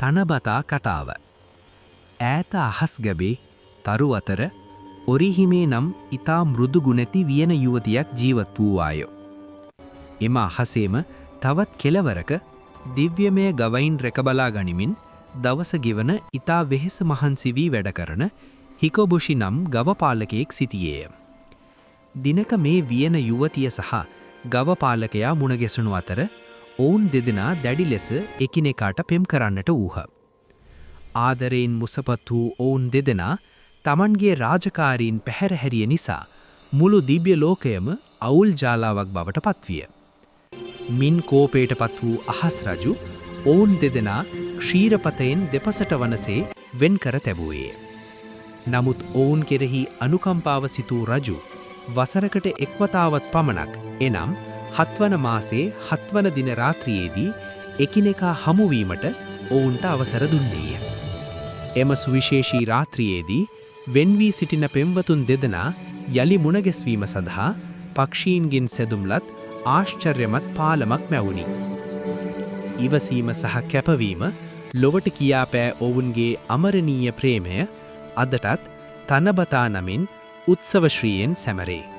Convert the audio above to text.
තනබතා කතාව. ඈත අහස් ගැබේ තරු අතර ඔරිහිමේ නම් ඊතා මෘදු ගුණැති වියන යුවතියක් ජීවත් වූවාය. එම අහසේම තවත් කෙළවරක දිව්‍යමය ගවයින් රැකබලා ගනිමින් දවස ගෙවන ඊතා වෙහෙස මහන්සි වී වැඩ කරන හිකොබුෂි නම් ගවපාලකයෙක් සිටියේය. දිනක මේ වියන යුවතිය සහ ගවපාලකයා මුණ ගැසුණු අතර ඔවුන් දෙදෙනා දැඩි ලෙස එකිනෙකාට පෙම් කරන්නට වූහ. ආදරයෙන් මුසපත් වූ ඔවුන් දෙදෙනා තමන්ගේ රාජකාරීන් පැහැරහැරිය නිසා මුළු දිව්‍ය ලෝකයම අවුල් ජාලාවක් බවට පත්විය. මින් කෝපයට පත් වූ අහස් රජු ඔවුන් දෙදෙනා ක්ෂීරපතයෙන් දෙපසට වනසේ වෙන් කර තැබුවේ. නමුත් ඔවුන් කෙරෙහි අනුකම්පාව සිතූ රජු වසරකට එක්වතාවත් පමණක් එනම් 7 වන මාසේ 7 වන දින රාත්‍රියේදී එකිනෙකා හමුවීමට ඔවුන්ට අවසර දුන්නේය. එම සුවිශේෂී රාත්‍රියේදී වෙන් වී සිටින පෙම්වතුන් දෙදෙනා යලි මුණ ගැස්වීම සඳහා පක්ෂීන්ගෙන් සැදුම්ලත් ආශ්චර්යමත් පාලමක් මැවුණි. ඉවසීම සහ කැපවීම ලොවට කියා පෑ ඔවුන්ගේ අමරණීය ප්‍රේමය අදටත් තනබතා නමින් උත්සවශ්‍රීයෙන් සැමරේ.